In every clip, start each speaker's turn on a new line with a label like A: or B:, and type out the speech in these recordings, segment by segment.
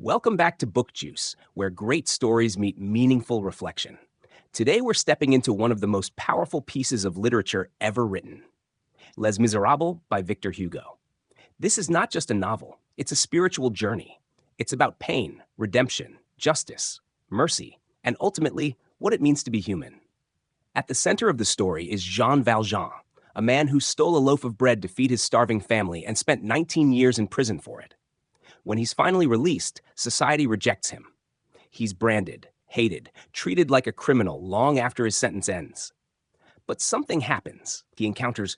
A: Welcome back to BookJuice, where great stories meet meaningful reflection. Today we're stepping into one of the most powerful pieces of literature ever written, Les Misérables by Victor Hugo. This is not just a novel, it's a spiritual journey. It's about pain, redemption, justice, mercy, and ultimately, what it means to be human. At the center of the story is Jean Valjean, a man who stole a loaf of bread to feed his starving family and spent 19 years in prison for it. When he's finally released, society rejects him. He's branded, hated, treated like a criminal long after his sentence ends. But something happens. He encounters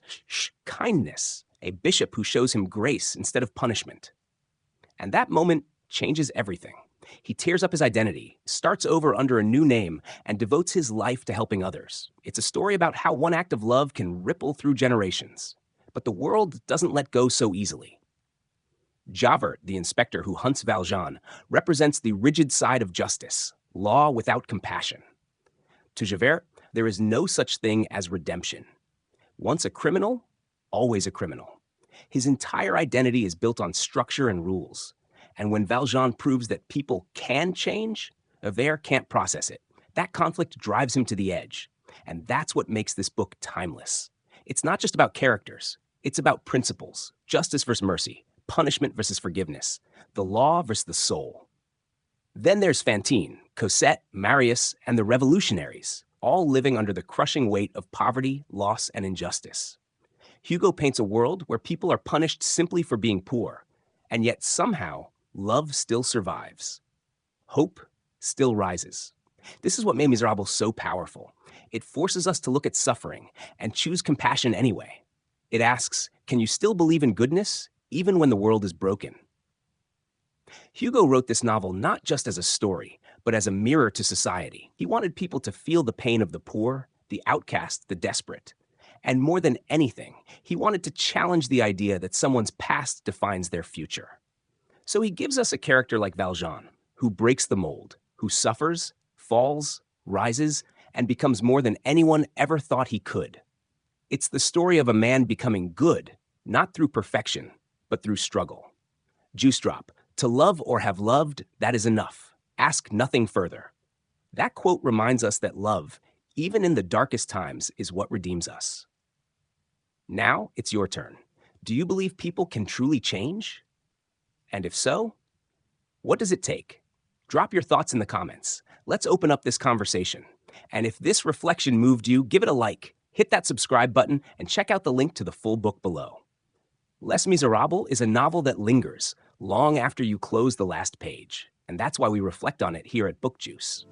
A: kindness, a bishop who shows him grace instead of punishment. And that moment changes everything. He tears up his identity, starts over under a new name, and devotes his life to helping others. It's a story about how one act of love can ripple through generations. But the world doesn't let go so easily. Javert, the inspector who hunts Valjean, represents the rigid side of justice, law without compassion. To Javert, there is no such thing as redemption. Once a criminal, always a criminal. His entire identity is built on structure and rules. And when Valjean proves that people can change, Javert can't process it. That conflict drives him to the edge. And that's what makes this book timeless. It's not just about characters. It's about principles, justice versus mercy, punishment versus forgiveness, the law versus the soul. Then there's Fantine, Cosette, Marius, and the revolutionaries, all living under the crushing weight of poverty, loss, and injustice. Hugo paints a world where people are punished simply for being poor, and yet somehow love still survives. Hope still rises. This is what made Misérables so powerful. It forces us to look at suffering and choose compassion anyway. It asks, can you still believe in goodness even when the world is broken? Hugo wrote this novel not just as a story, but as a mirror to society. He wanted people to feel the pain of the poor, the outcast, the desperate. And more than anything, he wanted to challenge the idea that someone's past defines their future. So he gives us a character like Valjean, who breaks the mold, who suffers, falls, rises, and becomes more than anyone ever thought he could. It's the story of a man becoming good, not through perfection, but through struggle. Juice drop, to love or have loved, that is enough. Ask nothing further. That quote reminds us that love, even in the darkest times, is what redeems us. Now it's your turn. Do you believe people can truly change? And if so, what does it take? Drop your thoughts in the comments. Let's open up this conversation. And if this reflection moved you, give it a like, hit that subscribe button, and check out the link to the full book below. Les Misérables is a novel that lingers long after you close the last page, and that's why we reflect on it here at BookJuice.